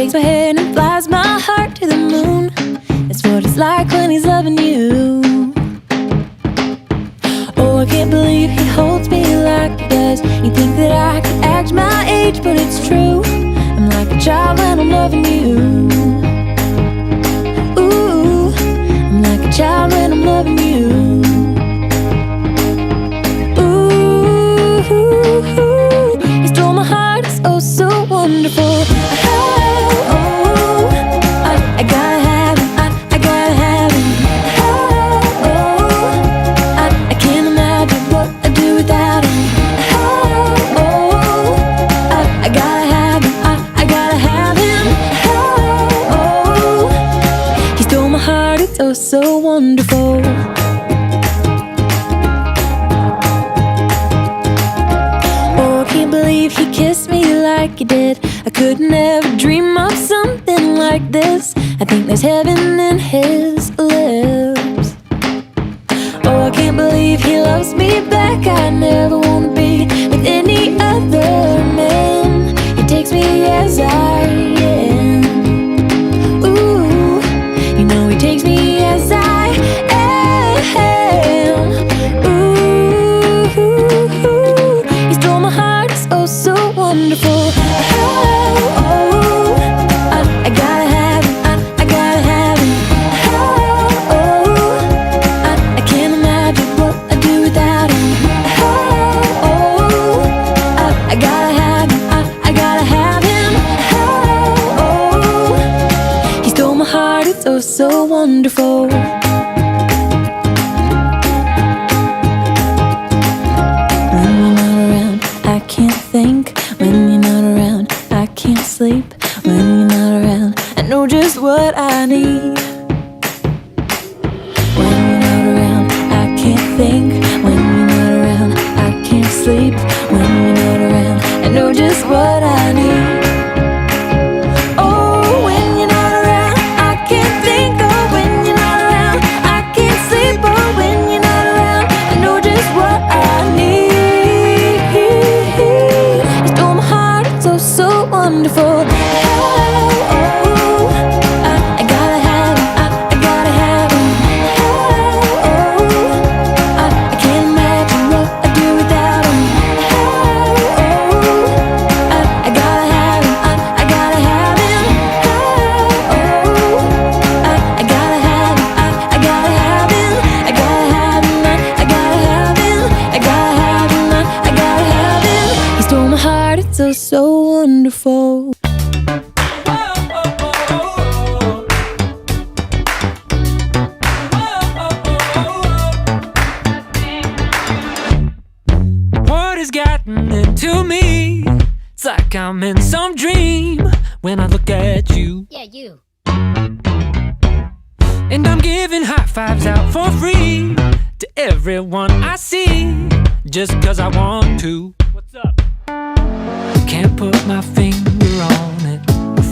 takes my hand and flies my heart to the moon. That's what it's like when he's loving you. Oh, I can't believe he holds me like he does. You think that I could act my age, but it's true. I'm like a child when I'm loving you. Ooh, I'm like a child when I'm loving you. Ooh, he stole my heart, it's oh so wonderful. I gotta have him, I gotta have him. I can't imagine what I'd do without him. I gotta have him, I gotta have him. He stole my heart, it's oh so wonderful. Oh, I can't believe he kissed me like he did. I could never dream of something like this. I think there's heaven in his lips. Oh, I can't believe he loves me back. I never wanna be with any other man. He takes me as I am. Ooh, you know he takes me as I am. Ooh, he stole my heart, it's oh so wonderful. So wonderful. When you're not around, I can't think. When you're not around, I can't sleep. When you're not around, I know just what I need. When you're not around, I can't think. When you're not around, I can't sleep. When you're not around, I know just what I need. Wonderful. I gotta have him, I gotta have him. I can't imagine what I'd do without him. I gotta have him, I gotta have him. I gotta have him, I gotta have him. I gotta have him, I gotta have him. I gotta have him, I gotta have him. He stole my heart, it's so wonderful. What has gotten into me? It's like I'm in some dream when I look at you. Yeah, you. And I'm giving high fives out for free to everyone I see, just 'cause I want to. What's up? Can't put my finger on it,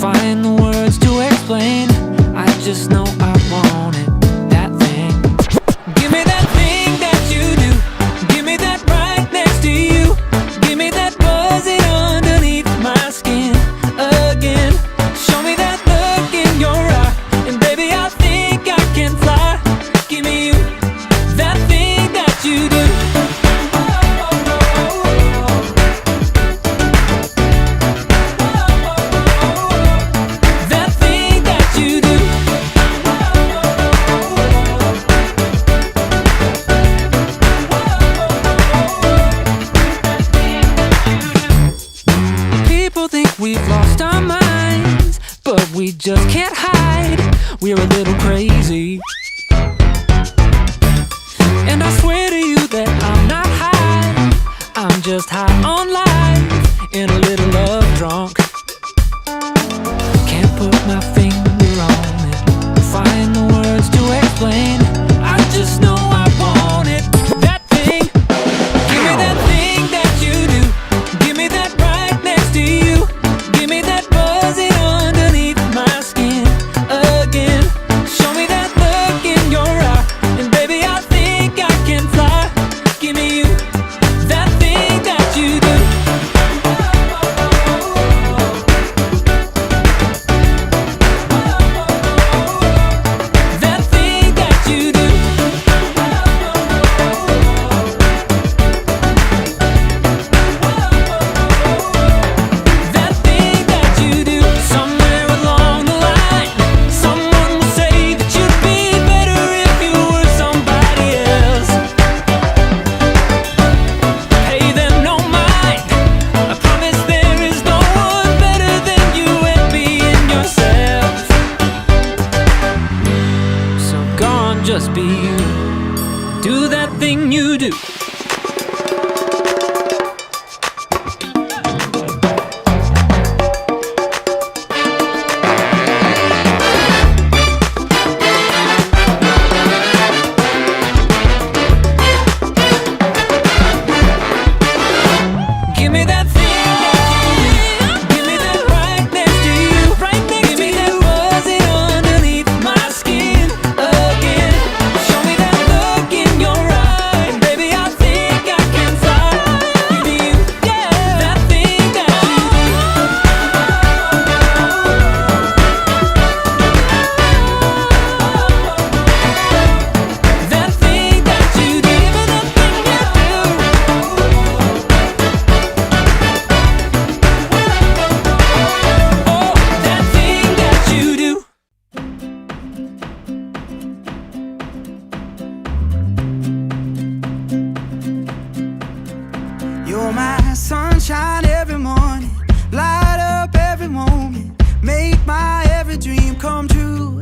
find the words to explain. I just know I want it, that thing. Give me that thing that you do. Give me that right next to you. Give me that buzzing underneath my skin again. Show me that look in your eye, and baby I think I can fly. Give me you, that thing that you do. We've lost our minds, but we just can't hide. We're a little crazy. And I swear to you that I'm not high. I'm just high on life and a little love drunk. Can't put my finger on it, find the words to explain. I just know I want it, that thing. Give me that thing that you do. Give me that right next to you. Give me that buzzing underneath my skin again. Show me that look in your eye, and baby I think I can fly. Give me you, that thing that you do. be you. Do that thing you do. You're my sunshine every morning, light up every moment, make my every dream come true.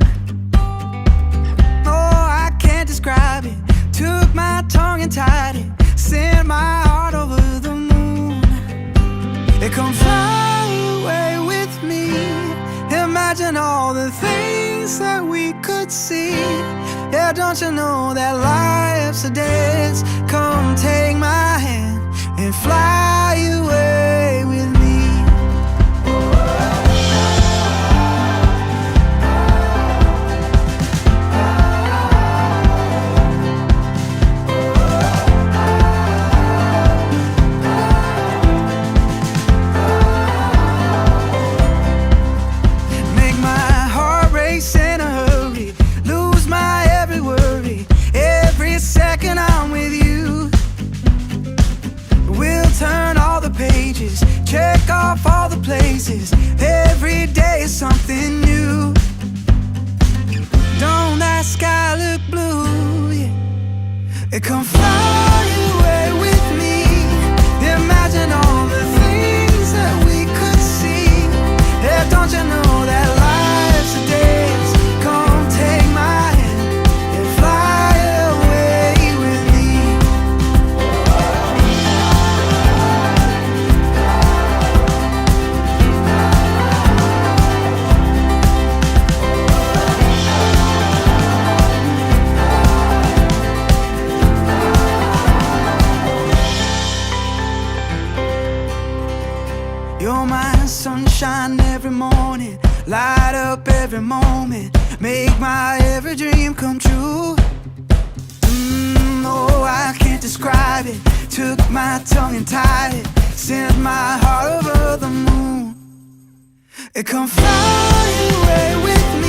Oh, I can't describe it. Took my tongue and tied it, sent my heart over the moon. It come fly away with me. Imagine all the things that we could see. Yeah, don't you know that life's a dance? Come take my hand and fly away with me. Make my heart race in a hurry, lose my every worry, every second I'm with you. We'll turn all the pages, check off all the places, every day is something new. Don't that sky look blue? Yeah. It come fly away with me. Imagine all the things that we could see. Yeah, don't you know that life's a dance? Come take my hand and fly away with me. You're my sunshine every morning, light up every moment, make my every dream come true. Oh, I can't describe it. Took my tongue and tied it, sent my heart over the moon. It come fly away with me.